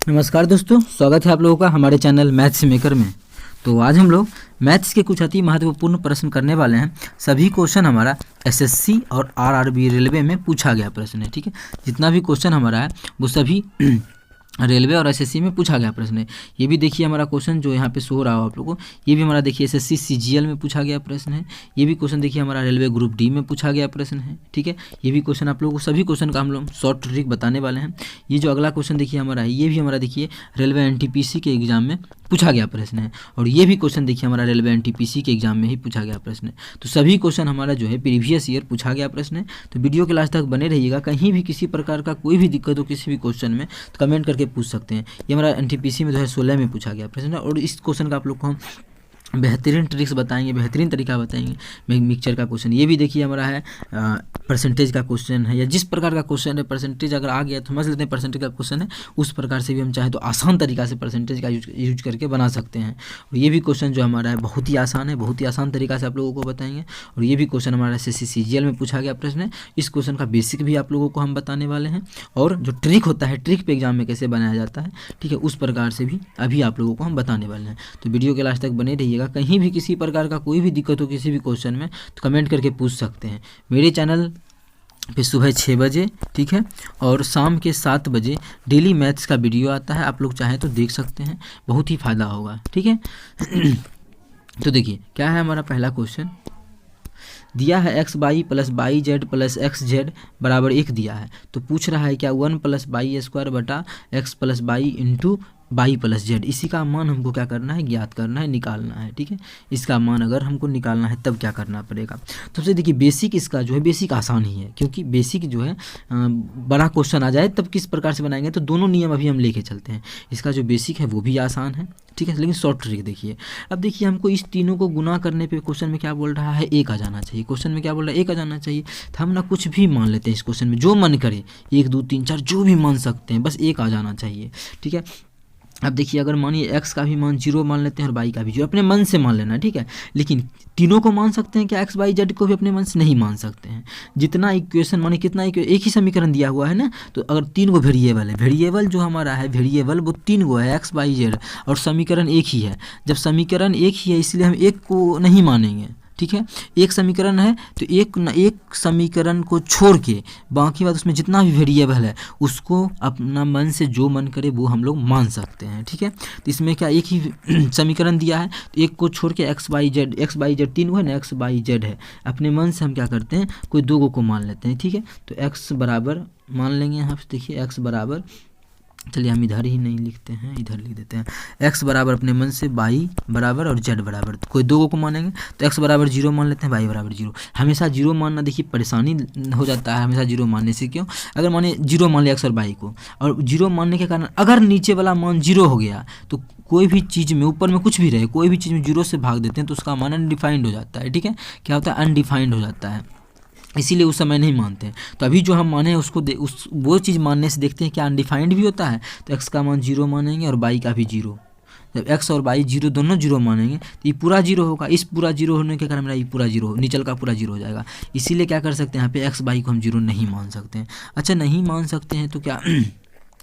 नमस्कार दोस्तों, स्वागत है आप लोगों का हमारे चैनल मैथ्स मेकर में। तो आज हम लोग मैथ्स के कुछ अति महत्वपूर्ण प्रश्न करने वाले हैं। सभी क्वेश्चन हमारा एसएससी और आरआरबी रेलवे में पूछा गया प्रश्न है। ठीक है, जितना भी क्वेश्चन हमारा है वो सभी रेलवे और एसएससी में पूछा गया प्रश्न है। ये भी देखिए हमारा क्वेश्चन जो यहाँ पे शो हो रहा हो आप लोगों को, ये भी हमारा देखिए एसएससी सीजीएल में पूछा गया प्रश्न है। ये भी क्वेश्चन देखिए हमारा रेलवे ग्रुप डी में पूछा गया प्रश्न है। ठीक है, ये भी क्वेश्चन आप लोगों को सभी क्वेश्चन का हम लोग शॉर्ट ट्रिक बताने वाले हैं। ये जो अगला क्वेश्चन देखिए हमारा है, ये भी हमारा देखिए रेलवे एनटीपीसी के एग्जाम में पूछा गया प्रश्न है। और ये भी क्वेश्चन देखिए हमारा रेलवे एनटीपीसी के एग्जाम में ही पूछा गया प्रश्न है। तो सभी क्वेश्चन हमारा जो है प्रीवियस ईयर पूछा गया प्रश्न है। तो वीडियो के लास्ट तक बने रहिएगा। कहीं भी किसी प्रकार का कोई भी दिक्कत हो किसी भी क्वेश्चन में तो कमेंट करके पूछ सकते हैं। ये हमारा एनटीपीसी में 2016 में पूछा गया प्रश्न है। और इस क्वेश्चन का आप लोग को हम बेहतरीन ट्रिक्स बताएंगे, बेहतरीन तरीका बताएंगे। मिक्सचर का क्वेश्चन ये भी देखिए हमारा है, परसेंटेज का क्वेश्चन है, या जिस प्रकार का क्वेश्चन है परसेंटेज अगर आ गया तो समझ लेते हैं परसेंटेज का क्वेश्चन है। उस प्रकार से भी हम चाहे तो आसान तरीका से परसेंटेज का यूज करके बना सकते हैं। और ये भी क्वेश्चन जो हमारा है बहुत ही आसान है, बहुत ही आसान तरीका से आप लोगों को बताएंगे। और ये भी क्वेश्चन हमारा एसएससी सीजीएल में पूछा गया प्रश्न है। इस क्वेश्चन का बेसिक भी आप लोगों को हम बताने वाले हैं। और जो ट्रिक होता है, ट्रिक पे एग्जाम में कैसे बनाया जाता है, ठीक है, उस प्रकार से भी अभी आप लोगों को हम बताने वाले हैं। तो वीडियो के लास्ट तक बने रहिएगा। कहीं भी किसी प्रकार का कोई भी दिक्कत हो किसी भी क्वेश्चन में तो कमेंट करके पूछ सकते हैं। मेरे चैनल पे सुबह 6 बजे, ठीक है, और शाम के 7 बजे डेली मैथ्स का वीडियो आता है। आप लोग चाहें तो देख सकते हैं, बहुत ही फ़ायदा होगा। ठीक है तो देखिए क्या है हमारा पहला क्वेश्चन। दिया है x by plus by Z plus x Z बराबर 1 दिया है। तो पूछ रहा है क्या 1 प्लस बाई स्क्वायर बटा x plus by into by plus Z, इसी का मान हमको क्या करना है, ज्ञात करना है, निकालना है। ठीक है, इसका मान अगर हमको निकालना है तब क्या करना पड़ेगा। तो सबसे देखिए बेसिक इसका जो है, बेसिक आसान ही है, क्योंकि बेसिक जो है बड़ा क्वेश्चन आ जाए तब किस प्रकार से बनाएंगे। तो दोनों नियम अभी हम लेके चलते हैं। इसका जो बेसिक है वो भी आसान है, ठीक है, लेकिन शॉर्ट ट्रिक देखिए। अब देखिए हमको इस तीनों को गुना करने पे क्वेश्चन में क्या बोल रहा है, 1 आ जाना चाहिए। क्वेश्चन में क्या बोल रहा है, 1 आ जाना चाहिए। तो हम ना कुछ भी मान लेते हैं इस क्वेश्चन में, जो मन करे 1 2 3 4 जो भी मान सकते हैं, बस 1 आ जाना चाहिए। ठीक है, अब देखिए अगर मानिए एक्स का भी मान 0 मान लेते हैं और वाई का भी 0, अपने मन से मान लेना। ठीक है, लेकिन तीनों को मान सकते हैं क्या, एक्स वाई जेड को भी अपने मन से नहीं मान सकते हैं। जितना इक्वेशन माने कितना एक ही समीकरण दिया हुआ है ना, तो अगर 3 गो वेरिएबल है, वेरिएबल जो हमारा है वेरिएबल वो 3 गो है, एक्स वाई जेड, और समीकरण एक ही है। जब समीकरण एक ही है इसलिए हम एक को नहीं मानेंगे। ठीक है, एक समीकरण है तो एक समीकरण को छोड़ के बाकी बात उसमें जितना भी वेरिएबल है उसको अपना मन से जो मन करे वो हम लोग मान सकते हैं। ठीक है, तो इसमें क्या एक ही समीकरण दिया है तो एक को छोड़ के एक्स वाई जेड 3 गो है ना, एक्स वाई जेड है, अपने मन से हम क्या करते हैं कोई 2 को मान लेते हैं। ठीक है, तो एक्स बराबर मान लेंगे यहाँ पे, देखिए एक्स बराबर, चलिए हम इधर ही नहीं लिखते हैं, इधर लिख देते हैं। x बराबर अपने मन से वाई बराबर और z बराबर, कोई 2 को मानेंगे तो x बराबर 0 मान लेते हैं, y बराबर 0। हमेशा 0 मानना देखिए परेशानी हो जाता है हमेशा 0 मानने से। क्यों, अगर माने 0 मान लिया x और y को, और 0 मानने के कारण अगर नीचे वाला मान 0 हो गया तो कोई भी चीज़ में ऊपर में कुछ भी रहे, कोई भी चीज़ में 0 से भाग देते हैं तो उसका मान अनडिफाइंड हो जाता है। ठीक है, क्या होता है, अनडिफाइंड हो जाता है, इसीलिए उस समय नहीं मानते हैं। तो अभी जो हम माने उसको वो चीज़ मानने से देखते हैं क्या अनडिफाइंड भी होता है। तो x का मान 0 मानेंगे और y का भी 0। जब x और y 0 दोनों 0 मानेंगे तो ये पूरा 0 होगा। इस पूरा 0 होने के कारण मेरा ये पूरा 0 निचल का पूरा 0 हो जाएगा। इसीलिए क्या कर सकते हैं यहाँ पे x y को हम 0 नहीं मान सकते हैं। अच्छा, नहीं मान सकते हैं तो क्या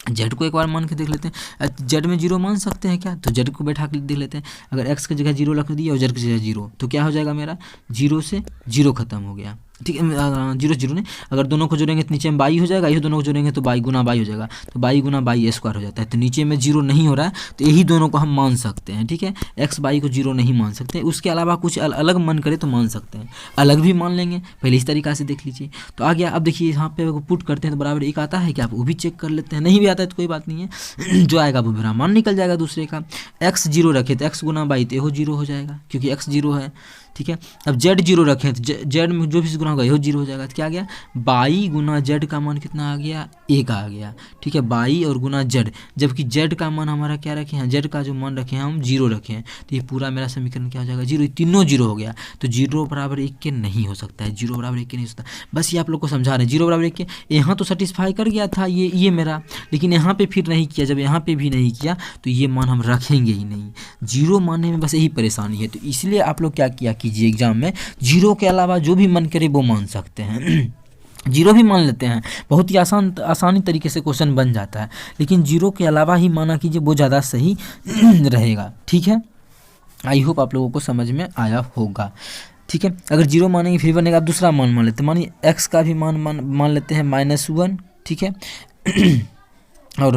जेड को एक बार मान के देख लेते हैं। जेड में 0 मान सकते हैं क्या, तो जेड को बैठा के देख लेते हैं। अगर x की जगह 0 रख दिया और जेड की जगह 0 तो क्या हो जाएगा, मेरा 0 से 0 खत्म हो गया। ठीक है, 0 नहीं, अगर दोनों को जोड़ेंगे तो नीचे में बाई हो जाएगा, ये दोनों को जोड़ेंगे तो बाई गुना बाई हो जाएगा, तो बाई गुना बाई स्क्वायर हो जाता है। तो नीचे में 0 नहीं हो रहा है तो यही दोनों को हम मान सकते हैं। ठीक है, एक्स बाई को 0 नहीं मान सकते, उसके अलावा कुछ अलग मन करे तो मान सकते हैं, अलग भी मान लेंगे। पहले इस तरीका से देख लीजिए। तो आ गया। अब देखिए यहाँ पे पुट करते हैं तो बराबर 1 आता है क्या, आप वो भी चेक कर लेते हैं। नहीं भी आता है तो कोई बात नहीं है, जो आएगा वो मेरा मान निकल जाएगा दूसरे का। एक्स 0 रखे तो एक्स गुना बाई तो यहो 0 हो जाएगा क्योंकि एक्स 0 है। ठीक है, अब जेड 0 रखें तो जेड में जो भी गुना होगा यहो 0 हो जाएगा। तो क्या आ गया, बाई गुना जेड का मान कितना आ गया, 1 आ गया। ठीक है, बाई और गुना जेड, जबकि जेड का मान हमारा क्या रखे हैं, जेड का जो मान रखे हैं हम 0 रखे हैं। तो ये पूरा मेरा समीकरण क्या हो जाएगा, 0, तीनों 0 हो गया। तो 0 बराबर 1 के नहीं हो सकता है, 0 बराबर 1 के नहीं हो सकता। बस ये आप लोग को समझा रहे हैं, 0 बराबर 1 के यहाँ तो सेटिस्फाई कर गया था ये मेरा, लेकिन यहाँ पे फिर नहीं किया। जब यहाँ पे भी नहीं किया तो ये मान हम रखेंगे ही नहीं। 0 मानने में बस यही परेशानी है। तो इसलिए आप लोग क्या किया कीजिए, एग्जाम में 0 के अलावा जो भी मन करे वो मान सकते हैं। जीरो भी मान लेते हैं, बहुत ही आसानी तरीके से क्वेश्चन बन जाता है, लेकिन जीरो के अलावा ही माना कीजिए वो ज़्यादा सही रहेगा। ठीक है, आई होप आप लोगों को समझ में आया होगा। ठीक है, अगर जीरो मानेंगे फिर बनेगा, आप दूसरा मान लेते हैं, मानिए एक्स का भी मान लेते हैं -1। ठीक है और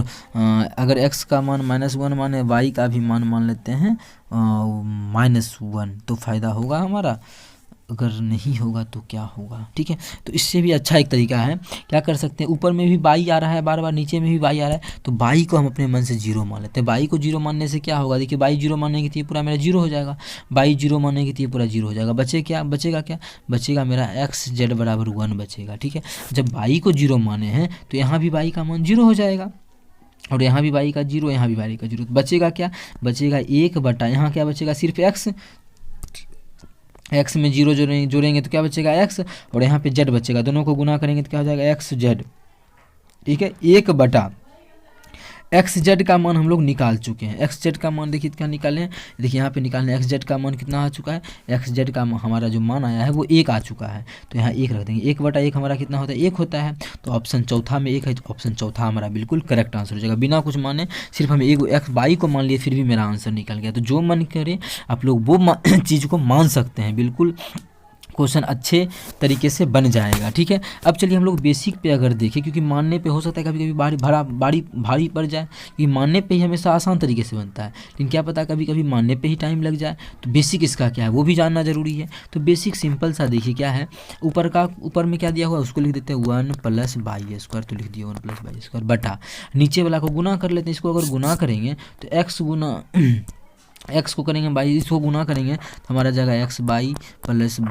अगर x का मान -1 माने, y का भी मान लेते हैं -1, तो फ़ायदा होगा हमारा, अगर नहीं होगा तो क्या होगा। ठीक है, तो इससे भी अच्छा एक तरीका है, क्या कर सकते हैं, ऊपर में भी y आ रहा है बार बार, नीचे में भी y आ रहा है, तो y को हम अपने मन से जीरो मान लेते हैं। y को जीरो मानने से क्या होगा, देखिए y जीरो मानेंगे तो ये पूरा मेरा जीरो हो जाएगा, y जीरो मानेंगे तो ये पूरा जीरो हो जाएगा, बचेगा क्या, बचेगा मेरा xz बराबर 1 बचेगा। ठीक है, जब y को जीरो माने हैं तो यहाँ भी y का मान जीरो हो जाएगा, और यहाँ भी y का जीरो, यहाँ भी y का जीरो, तो बचेगा क्या, बचेगा 1/, यहाँ क्या बचेगा, सिर्फ x में जीरो जोड़ेंगे तो क्या बचेगा x, और यहाँ पे z बचेगा, दोनों को गुना करेंगे तो क्या हो जाएगा xz। ठीक है, 1/xz का मान हम लोग निकाल चुके हैं। xz का मान देखिए क्या निकाले हैं, देखिए यहाँ पे निकालने xz का मान कितना आ चुका है, xz का हमारा जो मान आया है वो 1 आ चुका है, तो यहाँ 1 रख देंगे, 1/1 हमारा कितना होता है, 1 होता है, तो ऑप्शन चौथा में 1 है, तो ऑप्शन चौथा हमारा बिल्कुल करेक्ट आंसर हो जाएगा, बिना कुछ माने, सिर्फ हम एक y को मान लिए फिर भी मेरा आंसर निकल गया। तो जो मन करे आप लोग वो चीज़ को मान सकते हैं, बिल्कुल क्वेश्चन अच्छे तरीके से बन जाएगा। ठीक है, अब चलिए हम लोग बेसिक पे अगर देखें, क्योंकि मानने पे हो सकता है कभी कभी भारी पड़ जाए, क्योंकि मानने पे ही हमेशा आसान तरीके से बनता है, लेकिन क्या पता कभी कभी मानने पे ही टाइम लग जाए, तो बेसिक इसका क्या है वो भी जानना जरूरी है। तो बेसिक सिंपल सा देखिए क्या है, ऊपर में क्या दिया हुआ है उसको लिख देते हैं 1 + y², तो लिख दिया 1 + y² बटा, नीचे वाला को गुना कर लेते हैं, इसको अगर गुना करेंगे तो x गुना x को करेंगे बाई, इसको गुना करेंगे तो हमारा जाएगा xy + yz +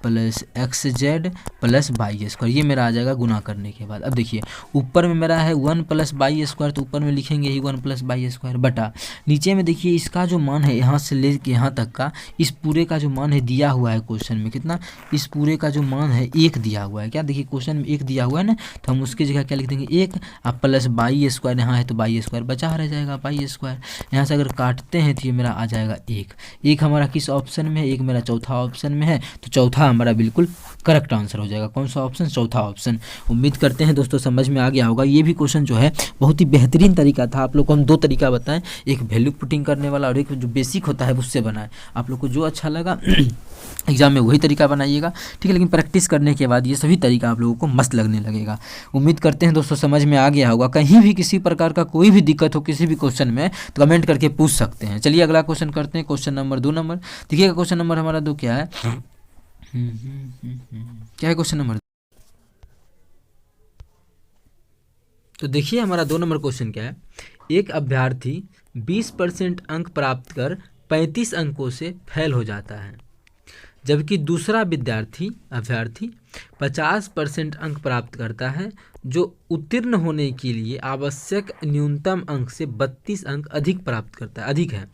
xz + y², ये मेरा आ जाएगा गुना करने के बाद। अब देखिए ऊपर में मेरा है 1 + y², तो ऊपर में लिखेंगे ही 1 + y² बटा, नीचे में देखिए इसका जो मान है यहाँ से लेके यहाँ तक का, इस पूरे का जो मान है दिया हुआ है क्वेश्चन में कितना, इस पूरे का जो मान है 1 दिया हुआ है, क्या देखिए क्वेश्चन में 1 दिया हुआ है ना, तो हम उसकी जगह क्या लिख देंगे 1, अब + y², यहाँ है तो y² बचा रह जाएगा y², यहाँ से अगर काटते हैं तो ये मेरा आ जाएगा 1 हमारा किस ऑप्शन में है, 1 मेरा चौथा ऑप्शन में है, तो चौथा हमारा बिल्कुल करेक्ट आंसर हो जाएगा। कौन सा ऑप्शन, चौथा ऑप्शन। उम्मीद करते हैं दोस्तों समझ में आ गया होगा। ये भी क्वेश्चन जो है बहुत ही बेहतरीन तरीका था, आप लोग को हम 2 तरीका बताएं, एक वैल्यू पुटिंग करने वाला और एक जो बेसिक होता है उससे बनाए, आप लोग को जो अच्छा लगा एग्जाम में वही तरीका बनाइएगा। ठीक है, लेकिन प्रैक्टिस करने के बाद ये सभी तरीका आप लोगों को मस्त लगने लगेगा। उम्मीद करते हैं दोस्तों समझ में आ गया होगा। कहीं भी किसी प्रकार का कोई भी दिक्कत हो किसी भी क्वेश्चन में तो कमेंट करके पूछ सकते हैं। चलिए अगला क्वेश्चन करते हैं, क्वेश्चन नंबर 2 नंबर देखिएगा, क्वेश्चन नंबर हमारा 2 क्या है, क्या है क्वेश्चन नंबर, तो देखिए हमारा 2 नंबर क्वेश्चन क्या है, एक अभ्यर्थी 20% अंक प्राप्त कर 35 अंकों से फेल हो जाता है, जबकि दूसरा अभ्यर्थी 50% अंक प्राप्त करता है, जो उत्तीर्ण होने के लिए आवश्यक न्यूनतम अंक से 32 अंक अधिक प्राप्त करता है, अधिक है।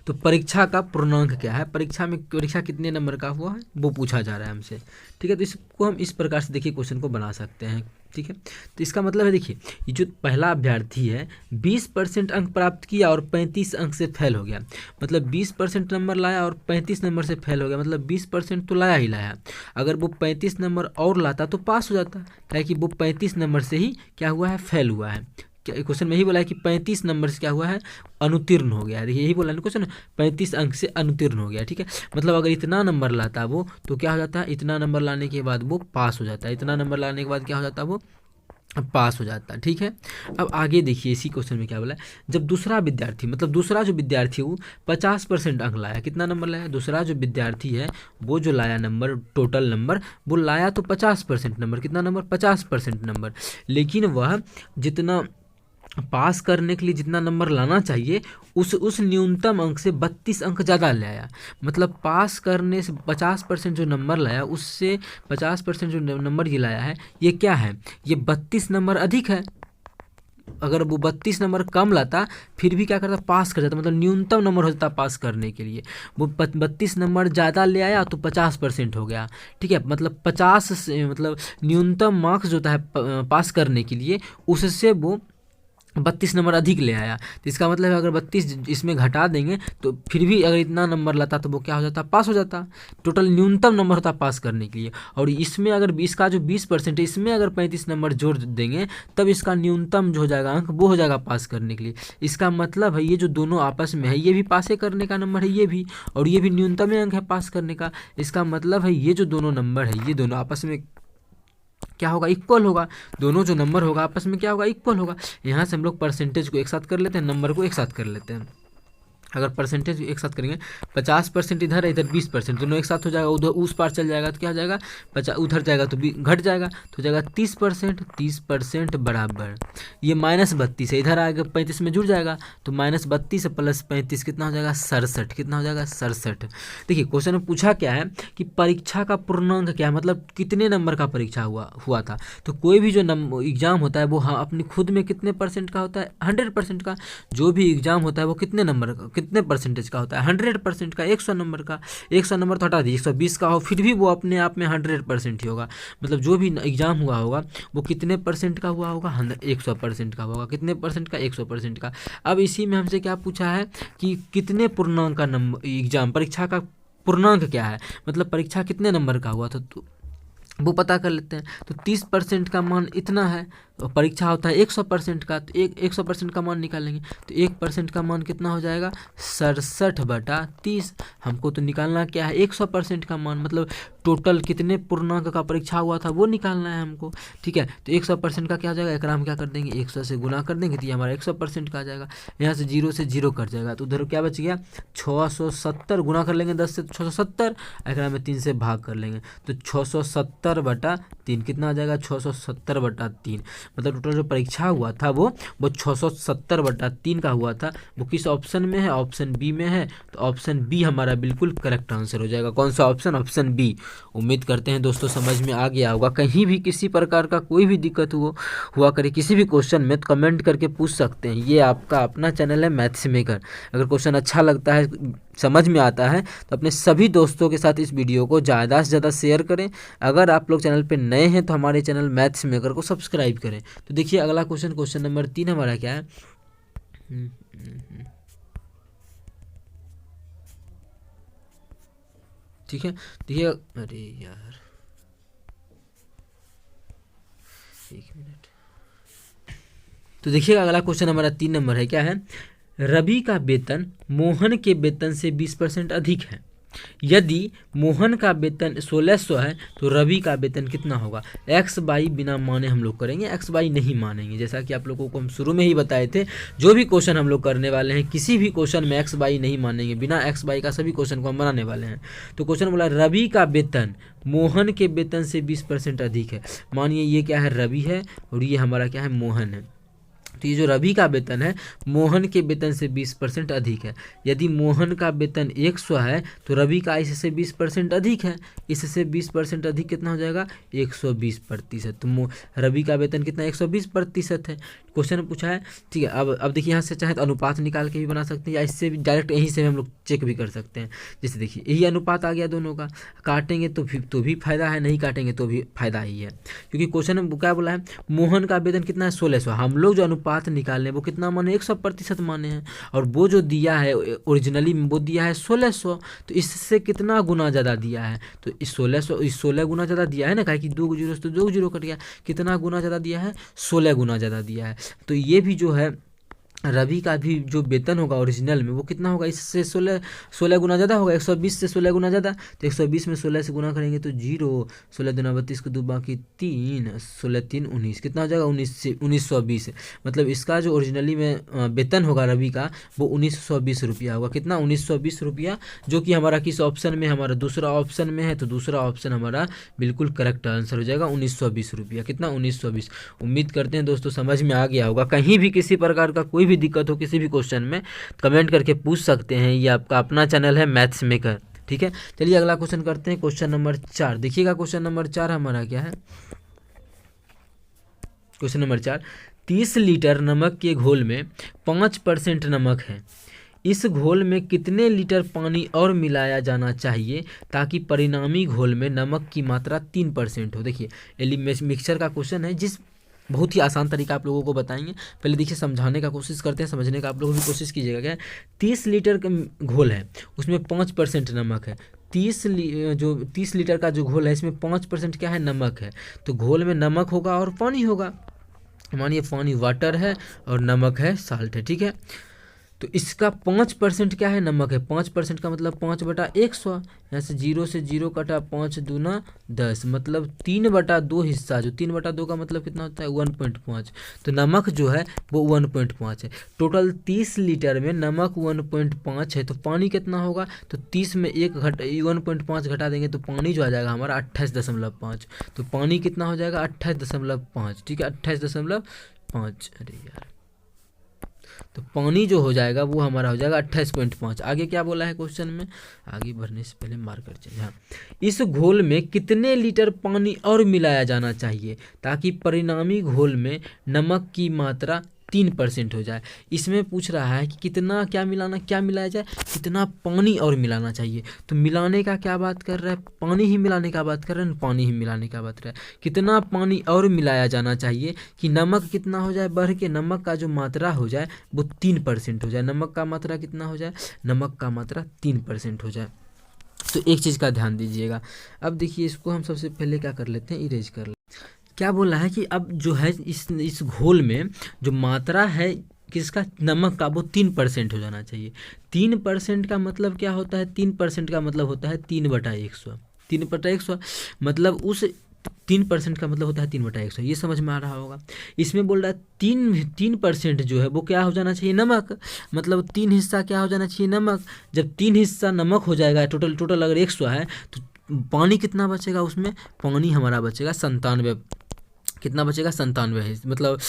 तो परीक्षा का पूर्णांक क्या है, परीक्षा कितने नंबर का हुआ है वो पूछा जा रहा है हमसे। ठीक है, तो इसको हम इस प्रकार से देखिए क्वेश्चन को बना सकते हैं। ठीक है, तो इसका मतलब है देखिए ये जो पहला अभ्यर्थी है 20% अंक प्राप्त किया और 35 अंक से फेल हो गया, मतलब 20% नंबर लाया और 35 नंबर से फेल हो गया, मतलब 20% तो लाया ही लाया। अगर वो 35 नंबर और लाता तो पास हो जाता, क्या कि वो 35 नंबर से ही क्या हुआ है, फेल हुआ है। क्वेश्चन में यही बोला है कि 35 नंबर से क्या हुआ है, अनुत्तीर्ण हो गया है। देखिए यही बोला है क्वेश्चन, 35 अंक से अनुत्तीर्ण हो गया। ठीक है, मतलब अगर इतना नंबर लाता वो तो क्या हो जाता है, इतना नंबर लाने के बाद वो पास हो जाता है, इतना नंबर लाने के बाद क्या हो जाता है, वो पास हो जाता है। ठीक है, अब आगे देखिए इसी क्वेश्चन में क्या बोला है, जब दूसरा विद्यार्थी मतलब दूसरा जो विद्यार्थी वो 50% अंक लाया, कितना नंबर लाया, दूसरा जो विद्यार्थी है वो जो लाया नंबर, टोटल नंबर वो लाया तो 50% नंबर, कितना नंबर, 50% नंबर, लेकिन वह जितना पास करने के लिए जितना नंबर लाना चाहिए उस न्यूनतम अंक से 32 अंक ज़्यादा ले आया। मतलब पास करने से 50% जो नंबर लाया उससे 50% जो नंबर ये लाया है ये क्या है, ये 32 नंबर अधिक है। अगर वो 32 नंबर कम लाता फिर भी क्या करता, पास कर जाता, मतलब न्यूनतम नंबर हो जाता पास करने के लिए। वो 32 नंबर ज़्यादा ले आया तो 50% हो गया। ठीक है, मतलब 50 से मतलब न्यूनतम मार्क्स जो होता है पास करने के लिए उससे वो 32 नंबर अधिक ले आया, तो इसका मतलब है अगर 32 इसमें घटा देंगे तो फिर भी अगर इतना नंबर लाता तो वो क्या हो जाता, पास हो जाता। टोटल न्यूनतम नंबर होता पास करने के लिए। और इसमें अगर इसका जो 20% है, इसमें अगर 35 नंबर जोड़ देंगे तब इसका न्यूनतम जो हो जाएगा अंक वो हो जाएगा पास करने के लिए। इसका मतलब है ये जो दोनों आपस में है, ये भी पासे करने का नंबर है ये भी, और ये भी न्यूनतम अंक है पास करने का। इसका मतलब है ये जो दोनों नंबर है ये दोनों आपस में क्या होगा, इक्वल होगा। दोनों जो नंबर होगा आपस में क्या होगा, इक्वल होगा। यहाँ से हम लोग परसेंटेज को एक साथ कर लेते हैं, नंबर को एक साथ कर लेते हैं। अगर परसेंटेज एक साथ करेंगे 50% इधर है, इधर 20%, दोनों एक साथ हो जाएगा। उधर उस पार चल जाएगा तो क्या हो जाएगा, 50 उधर जाएगा तो घट जाएगा तो हो जाएगा 30%। 30% बराबर ये -32 है, इधर आएगा 35 में जुड़ जाएगा तो -32 प्लस 35 कितना हो जाएगा, 67। कितना हो जाएगा, 67। देखिए क्वेश्चन में पूछा क्या है कि परीक्षा का पूर्णांक क्या है, मतलब कितने नंबर का परीक्षा हुआ था। तो कोई भी जो एग्जाम होता है वो हाँ अपनी खुद में कितने % का होता है, 100% का। जो भी एग्जाम होता है वो कितने नंबर का, कितने परसेंटेज का होता है, 100% का, 100 नंबर का। 100 नंबर तो हटा दीजिए, 120 का हो फिर भी वो अपने आप में 100% ही होगा। मतलब जो भी एग्जाम हुआ होगा वो कितने % का हुआ होगा, 100% का होगा। कितने % का, 100% का। अब इसी में हमसे क्या पूछा है कि कितने पूर्णांक का नंबर, एग्जाम परीक्षा का पूर्णांक क्या है, मतलब परीक्षा कितने नंबर का हुआ था, तो वो पता कर लेते हैं। तो 30% का मान इतना है, और परीक्षा होता है 100% का, तो 100% का मान निकालेंगे तो 1% का मान कितना हो जाएगा, 67/30। हमको तो निकालना क्या है, 100% का मान, मतलब टोटल कितने पूर्णांक का परीक्षा हुआ था वो निकालना है हमको। ठीक है, तो 100% का क्या हो जाएगा, एक हम क्या कर देंगे, 100 से गुना कर देंगे तो ये हमारा 100% का आ जाएगा। यहाँ से 0 से 0 कट जाएगा तो उधर क्या बच गया, 670 गुना कर लेंगे 10 से, 670, एक में 3 से भाग कर लेंगे तो 670/3 कितना आ जाएगा, 670/3। मतलब टोटल जो परीक्षा हुआ था वो 670/3 का हुआ था। वो किस ऑप्शन में है, ऑप्शन बी में है। तो ऑप्शन बी हमारा बिल्कुल करेक्ट आंसर हो जाएगा। कौन सा ऑप्शन, ऑप्शन बी। उम्मीद करते हैं दोस्तों समझ में आ गया होगा। कहीं भी किसी प्रकार का कोई भी दिक्कत हुआ करे किसी भी क्वेश्चन में तो कमेंट करके पूछ सकते हैं। ये आपका अपना चैनल है मैथ्स मेकर। अगर क्वेश्चन अच्छा लगता है, समझ में आता है तो अपने सभी दोस्तों के साथ इस वीडियो को ज़्यादा से ज़्यादा शेयर करें। अगर आप लोग चैनल पे नए हैं तो हमारे चैनल मैथ्स मेकर को सब्सक्राइब करें। तो देखिए अगला क्वेश्चन, क्वेश्चन नंबर 3 हमारा क्या है। ठीक है, देखिए, अरे यार 1 मिनट। तो देखिएगा अगला क्वेश्चन हमारा 3 नंबर है, क्या है, रवि का वेतन मोहन के वेतन से 20% अधिक है। यदि मोहन का वेतन 1600 है तो रवि का वेतन कितना होगा। एक्स बाई बिना माने हम लोग करेंगे, एक्स बाई नहीं मानेंगे। जैसा कि आप लोगों को हम शुरू में ही बताए थे, जो भी क्वेश्चन हम लोग करने वाले हैं किसी भी क्वेश्चन में एक्स बाई नहीं मानेंगे, बिना एक्स बाई का सभी क्वेश्चन को हम बनाने वाले हैं। तो क्वेश्चन बोला रवि का वेतन मोहन के वेतन से 20% अधिक है। मानिए ये क्या है, रवि है और ये हमारा क्या है, मोहन है। तो ये जो रवि का वेतन है मोहन के वेतन से 20% अधिक है। यदि मोहन का वेतन 100 है तो रवि का इससे 20% अधिक है। इससे 20% अधिक कितना हो जाएगा, 120%। तो रवि का वेतन कितना, 120% है। क्वेश्चन पूछा है, ठीक है। अब देखिए यहाँ से चाहे तो अनुपात निकाल के भी बना सकते हैं, या इससे भी डायरेक्ट यहीं से हम लोग चेक भी कर सकते हैं। जैसे देखिए यही अनुपात आ गया दोनों का, काटेंगे तो भी फायदा है, नहीं काटेंगे तो भी फायदा ही है। क्योंकि क्वेश्चन में क्या बोला है, मोहन का वेतन कितना है, 1600। हम लोग जो अनुपात निकालने वो कितना माने, 100% माने हैं। और वो जो दिया है ओरिजिनली वो दिया है 1600, तो इससे कितना गुना ज़्यादा दिया है, तो इस 16 गुना ज़्यादा दिया है ना, कहा कि 2 जीरो तो 2 जीरो कट गया, कितना गुना ज़्यादा दिया है, 16 गुना ज़्यादा दिया है। तो ये भी जो है रवि का भी जो वेतन होगा ओरिजिनल में वो कितना होगा, इससे 16 गुना ज़्यादा होगा। 120 से 16 गुना ज़्यादा, तो 120 में 16 से गुना करेंगे तो 0, 16 दूना 32 को 2 बाकी 3, 16 3 19, कितना हो जाएगा, 1920। मतलब इसका जो ओरिजिनली में वेतन होगा रवि का वो 1920 रुपया होगा। कितना, 1920 रुपया, जो कि हमारा किस ऑप्शन में, हमारा दूसरा ऑप्शन में है। तो दूसरा ऑप्शन हमारा बिल्कुल करेक्ट आंसर हो जाएगा, 1920 रुपया। कितना, 1920। उम्मीद करते हैं दोस्तों समझ में आ गया होगा। कहीं भी किसी प्रकार का कोई भी दिक्कत हो किसी भी क्वेश्चन में कमेंट करके पूछ सकते हैं। ये आपका अपना चैनल है मैथ्स मेकर। ठीक है, चलिए अगला क्वेश्चन करते हैं, क्वेश्चन नंबर 4। देखिएगा क्वेश्चन नंबर 4 हमारा क्या है। क्वेश्चन नंबर 4, 30 लीटर नमक के घोल में 5% नमक है। इस घोल में कितने लीटर पानी और मिलाया जाना चाहिए ताकि परिणामी घोल में नमक की मात्रा 3% हो। देखिए मिक्सचर का क्वेश्चन है, जिस बहुत ही आसान तरीका आप लोगों को बताएंगे। पहले देखिए समझाने का कोशिश करते हैं, समझने का आप लोग भी कोशिश कीजिएगा। क्या है, 30 लीटर का घोल है, उसमें 5% नमक है। 30 लीटर का जो घोल है इसमें 5% क्या है, नमक है। तो घोल में नमक होगा और पानी होगा। मानिए पानी वाटर है और नमक है साल्ट है, ठीक है। तो इसका 5% क्या है, नमक है। 5% का मतलब 5/100। यहाँ से 0 से 0 कटा, 5 दूना 10, मतलब 3/2 हिस्सा। जो 3/2 का मतलब कितना होता है, 1.5। तो नमक जो है वो 1.5 है। टोटल 30 लीटर में नमक 1.5 है। तो पानी कितना होगा, तो 30 में 1.5 घटा देंगे तो पानी जो आ जाएगा हमारा 28.5। तो पानी कितना हो जाएगा, 28.5, ठीक है, 28.5। अरे यार, तो पानी जो हो जाएगा वो हमारा हो जाएगा 28.5। आगे क्या बोला है क्वेश्चन में, आगे बढ़ने से पहले मार्कर चलिए। हाँ, इस घोल में कितने लीटर पानी और मिलाया जाना चाहिए ताकि परिणामी घोल में नमक की मात्रा 3% हो जाए। इसमें पूछ रहा है कि कितना क्या मिलाया जाए, कितना पानी और मिलाना चाहिए। तो मिलाने का क्या बात कर रहा है, पानी ही मिलाने का बात कर रहे हैं, पानी ही मिलाने का बात कर रहा है। कितना पानी और मिलाया जाना चाहिए कि नमक कितना हो जाए, बढ़ के नमक का जो मात्रा हो जाए वो 3% हो जाए। नमक का मात्रा कितना हो जाए, नमक का मात्रा 3% हो जाए। तो एक चीज़ का ध्यान दीजिएगा। अब देखिए इसको हम सबसे पहले क्या कर लेते हैं, इरेज कर लेते हैं। क्या बोला है कि अब जो है इस घोल में जो मात्रा है किसका, नमक का, वो 3% हो जाना चाहिए। 3% का मतलब क्या होता है, 3% का मतलब होता है 3/100। 3/100 मतलब उस 3% का मतलब होता है 3/100। ये समझ में आ रहा होगा। इसमें बोल रहा है 3% जो है वो क्या हो जाना चाहिए, नमक। मतलब 3 हिस्सा क्या हो जाना चाहिए, नमक। जब 3 हिस्सा नमक हो जाएगा, टोटल अगर 100 है तो पानी कितना बचेगा, उसमें पानी हमारा बचेगा 97। कितना बचेगा, 97 है। मतलब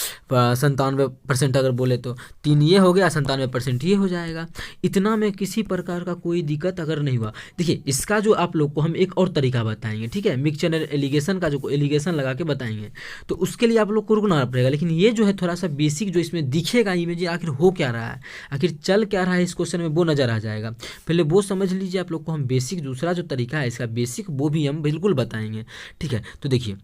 97% अगर बोले तो 3 ये हो गया, 97% ये हो जाएगा। इतना में किसी प्रकार का कोई दिक्कत अगर नहीं हुआ। देखिए इसका जो आप लोग को हम एक और तरीका बताएंगे, ठीक है, मिक्सचर एलिगेशन का जो एलिगेशन लगा के बताएंगे। तो उसके लिए आप लोग को रुकना पड़ेगा। लेकिन ये जो है थोड़ा सा बेसिक जो इसमें दिखेगा इमेज, आखिर हो क्या रहा है, आखिर चल क्या रहा है इस क्वेश्चन में, वो नज़र आ जाएगा। पहले वो समझ लीजिए आप लोग को। हम बेसिक दूसरा जो तरीका है इसका बेसिक, वो भी हम बिल्कुल बताएंगे, ठीक है। तो देखिए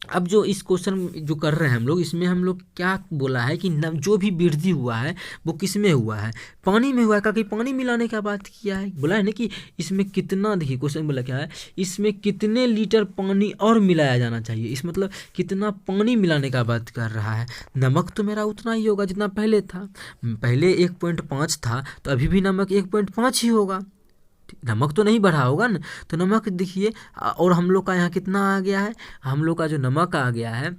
अब जो इस क्वेश्चन जो कर रहे हैं हम लोग, इसमें हम लोग क्या बोला है कि जो भी वृद्धि हुआ है वो किस में हुआ है, पानी में हुआ है। क्योंकि पानी मिलाने का बात किया है, बोला है ना कि इसमें कितना, देखिए क्वेश्चन बोला क्या है, इसमें कितने लीटर पानी और मिलाया जाना चाहिए। इस मतलब कितना पानी मिलाने का बात कर रहा है। नमक तो मेरा उतना ही होगा जितना पहले था। पहले 1.5 था तो अभी भी नमक 1.5 ही होगा। नमक तो नहीं बढ़ा होगा ना। तो नमक देखिए, और हम लोग का यहाँ कितना आ गया है, हम लोग का जो नमक आ गया है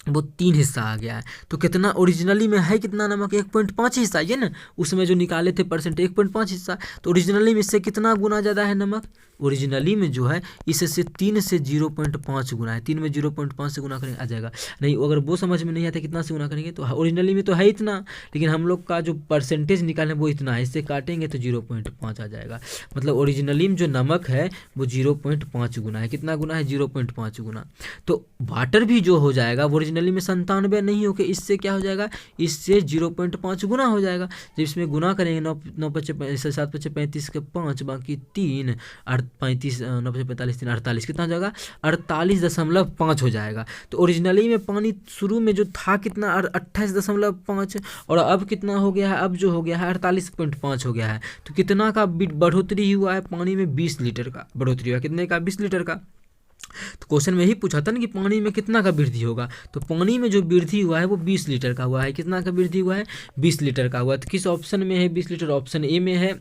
वो 3 हिस्सा आ गया है। तो कितना ओरिजिनली में है, कितना नमक, 1.5 हिस्सा, ये ना उसमें जो निकाले थे परसेंट 1.5 हिस्सा। तो ओरिजिनली में इससे कितना गुना ज़्यादा है नमक, ओरिजिनली में जो है इससे 3 से 0.5 गुना है। 3 में 0.5 से गुना करेंगे आ जाएगा। नहीं अगर वो समझ में नहीं आता कितना से गुना करेंगे, तो ओरिजिनली में तो है इतना, लेकिन हम लोग का जो परसेंटेज निकालें वो इतना है, इससे काटेंगे तो 0.5 आ जाएगा। मतलब ओरिजिनली में जो नमक है वो 0.5 गुना है। कितना गुना है, 0.5 गुना। तो वाटर भी जो हो जाएगा वो ओरिजिनली में 97 नहीं होके इससे क्या हो जाएगा, इससे 0.5 गुना हो जाएगा। जब इसमें गुना करेंगे 9 5 7 5 35 के 5 बाकी 3 35 9 5 45 3 48 कितना हो जाएगा, 48.5 हो जाएगा। तो ओरिजिनली में पानी शुरू में जो था कितना, 28.5, और अब कितना हो गया है, अब जो हो गया है 48.5 हो गया है। तो कितना का बढ़ोतरी हुआ है, पानी में 20 लीटर का बढ़ोतरी हुआ। कितने का, 20 लीटर का। तो क्वेश्चन में ही पूछा था ना कि पानी में कितना का वृद्धि होगा। तो पानी में जो वृद्धि हुआ है वो 20 लीटर का हुआ है। कितना का वृद्धि हुआ है, 20 लीटर का हुआ। तो किस ऑप्शन में है 20 लीटर, ऑप्शन ए में है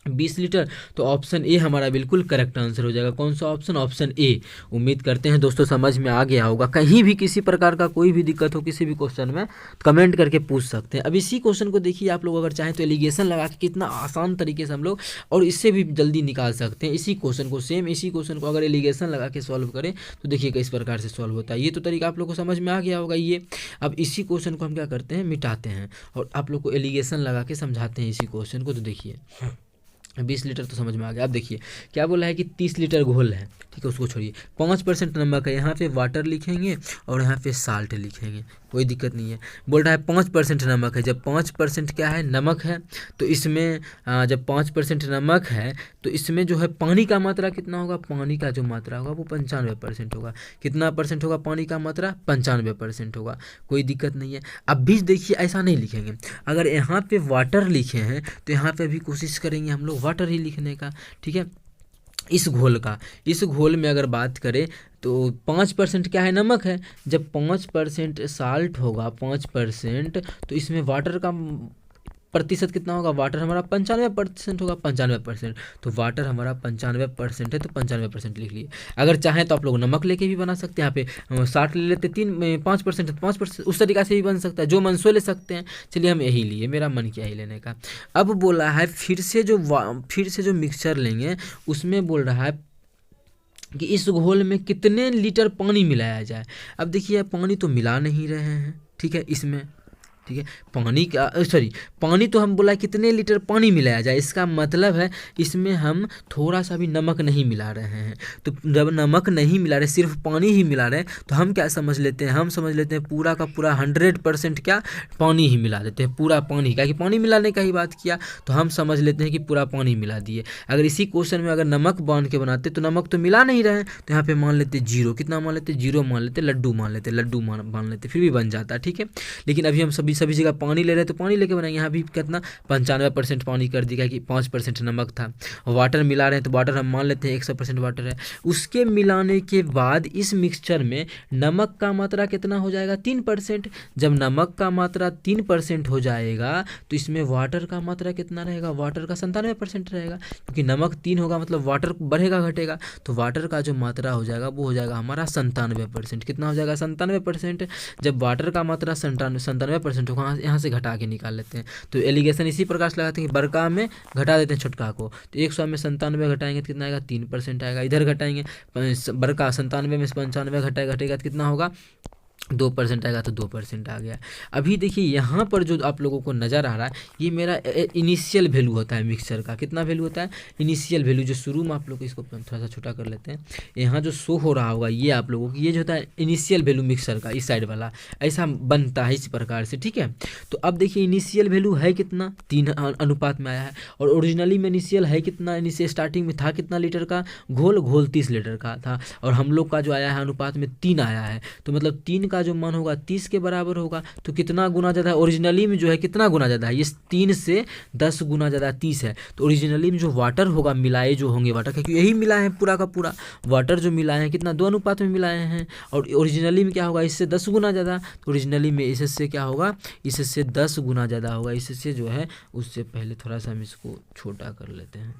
20 लीटर। तो ऑप्शन ए हमारा बिल्कुल करेक्ट आंसर हो जाएगा। कौन सा ऑप्शन, ऑप्शन ए। उम्मीद करते हैं दोस्तों समझ में आ गया होगा। कहीं भी किसी प्रकार का कोई भी दिक्कत हो किसी भी क्वेश्चन में, कमेंट करके पूछ सकते हैं। अब इसी क्वेश्चन को देखिए आप लोग अगर चाहें तो एलिगेशन लगा के कितना आसान तरीके से हम लोग और इससे भी जल्दी निकाल सकते हैं। इसी क्वेश्चन को, सेम इसी क्वेश्चन को अगर एलिगेशन लगा के सॉल्व करें तो देखिए किस प्रकार से सॉल्व होता है। ये तो तरीका आप लोग को समझ में आ गया होगा। ये अब इसी क्वेश्चन को हम क्या करते हैं, मिटाते हैं और आप लोग को एलिगेशन लगा के समझाते हैं इसी क्वेश्चन को। तो देखिए 20 लीटर तो समझ में आ गया। अब देखिए क्या बोला है कि 30 लीटर घोल है, ठीक है, उसको छोड़िए। 5% नमक है, यहाँ पे वाटर लिखेंगे और यहाँ पे साल्ट लिखेंगे, कोई दिक्कत नहीं है। बोल रहा है 5% नमक है, जब 5% क्या है, नमक है, तो इसमें जब 5% नमक है तो इसमें जो है पानी का मात्रा कितना होगा, पानी का जो मात्रा होगा वो 95% होगा। कितना परसेंट होगा पानी का मात्रा, 95% होगा, कोई दिक्कत नहीं है। अब भी देखिए ऐसा नहीं लिखेंगे, अगर यहाँ पे वाटर लिखे हैं तो यहाँ पे भी कोशिश करेंगे हम लोग वाटर ही लिखने का, ठीक है। इस घोल में अगर बात करें तो 5% क्या है, नमक है, जब 5% साल्ट होगा 5%, तो इसमें वाटर का प्रतिशत कितना होगा, वाटर हमारा 95% होगा, 95%, तो वाटर हमारा 95% है, तो 95% लिख लिए। अगर चाहें तो आप लोग नमक लेके भी बना सकते हैं, यहाँ पे 60 ले लेते, 5% है तो 5%, उस तरीक़ा से भी बन सकता है, जो मन सो ले सकते हैं। चलिए हम यही लिए, मेरा मन किया ही लेने का। अब बोला है फिर से जो मिक्सचर लेंगे उसमें बोल रहा है कि इस घोल में कितने लीटर पानी मिलाया जाए। अब देखिए पानी तो मिला नहीं रहे हैं, ठीक है, इसमें, ठीक है, पानी तो हम बोला कितने लीटर पानी मिलाया जाए, इसका मतलब है इसमें हम थोड़ा सा भी नमक नहीं मिला रहे हैं। तो जब नमक नहीं मिला रहे, सिर्फ पानी ही मिला रहे हैं, तो हम क्या समझ लेते हैं, हम समझ लेते हैं पूरा का पूरा 100% क्या पानी ही मिला देते हैं, पूरा पानी, क्या कि पानी मिलाने का ही बात किया, तो हम समझ लेते हैं कि पूरा पानी मिला दिए। अगर इसी क्वेश्चन में अगर नमक बांध के बनाते तो नमक तो मिला नहीं रहे, तो यहाँ पे मान लेते 0, कितना मान लेते, 0 मान लेते, लड्डू मान लेते, फिर भी बन जाता, ठीक है। लेकिन अभी हम सभी जगह पानी ले रहे हैं तो पानी लेके बनाएंगे, यहाँ भी कितना 95% पानी कर दिया कि 5% नमक था। वाटर मिला रहे हैं तो वाटर हम मान लेते हैं 100% वाटर है। उसके मिलाने के बाद इस मिक्सचर में नमक का मात्रा कितना हो जाएगा, 3%। जब नमक का मात्रा 3% हो जाएगा तो इसमें वाटर का मात्रा कितना रहेगा, वाटर का 97% रहेगा, क्योंकि नमक 3 होगा मतलब वाटर बढ़ेगा घटेगा, तो वाटर का जो मात्रा हो जाएगा वो हो जाएगा हमारा 97%। कितना हो जाएगा, 97%। जब वाटर का मात्रा 97% होगा, यहाँ से घटा के निकाल लेते हैं। तो एलिगेशन इसी प्रकार से लगाते हैं कि बड़का में घटा देते हैं छोटका को, तो 100 में 97 घटाएंगे तो कितना आएगा, 3% आएगा। इधर घटाएंगे, बड़का 97 में 95 घटेगा तो कितना होगा, 2% आएगा, तो 2% आ गया। अभी देखिए यहाँ पर जो आप लोगों को नज़र आ रहा है ये मेरा इनिशियल वैल्यू होता है मिक्सचर का। कितना वैल्यू होता है, इनिशियल वैल्यू, जो शुरू में आप लोग इसको थोड़ा सा छोटा कर लेते हैं, यहाँ जो शो हो रहा होगा ये आप लोगों की, ये जो होता है इनिशियल वैल्यू मिक्सचर का, इस साइड वाला ऐसा बनता है इस प्रकार से, ठीक है। तो अब देखिए इनिशियल वैल्यू है कितना, 3 अनुपात में आया है, और ओरिजिनली में इनिशियल है कितना, इनिशियल स्टार्टिंग में था कितना लीटर का घोल 30 लीटर का था, और हम लोग का जो आया है अनुपात में 3 आया है, तो मतलब 3 का जो मान होगा 30 के बराबर होगा। तो कितना गुना ज़्यादा है, ओरिजिनली में जो है कितना गुना ज़्यादा है, ये 3 से 10 गुना ज़्यादा 30 है। तो ओरिजिनली में जो वाटर होगा, मिलाए जो होंगे वाटर, क्योंकि यही मिलाए हैं पूरा का पूरा, वाटर जो मिलाए हैं कितना 2 अनुपात में मिलाए हैं, और ओरिजिनली में क्या होगा, इससे 10 गुना ज़्यादा, तो ओरिजिनली में इससे क्या होगा, इससे 10 गुना ज़्यादा होगा, इससे जो है उससे पहले थोड़ा सा हम इसको छोटा कर लेते हैं,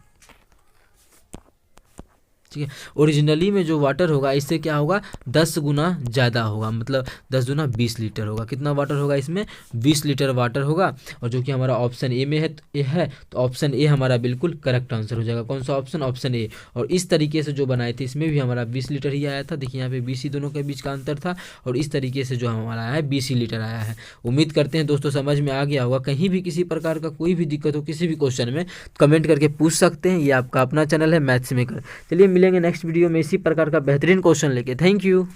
ठीक है। ओरिजिनली में जो वाटर होगा इससे क्या होगा, 10 गुना ज़्यादा होगा, मतलब 10 गुना 20 लीटर होगा। कितना वाटर होगा इसमें, 20 लीटर वाटर होगा, और जो कि हमारा ऑप्शन ए में है, तो ऑप्शन ए हमारा बिल्कुल करेक्ट आंसर हो जाएगा। कौन सा ऑप्शन, ऑप्शन ए। और इस तरीके से जो बनाए थे इसमें भी हमारा 20 लीटर ही आया था, देखिए यहाँ पे 20 ही दोनों के बीच का अंतर था, और इस तरीके से जो हमारा आया है 20 ही लीटर आया है। उम्मीद करते हैं दोस्तों समझ में आ गया होगा। कहीं भी किसी प्रकार का कोई भी दिक्कत हो किसी भी क्वेश्चन में, कमेंट करके पूछ सकते हैं। ये आपका अपना चैनल है मैथ्स मेकर। चलिए मिलेंगे नेक्स्ट वीडियो में इसी प्रकार का बेहतरीन क्वेश्चन लेके। Thank you.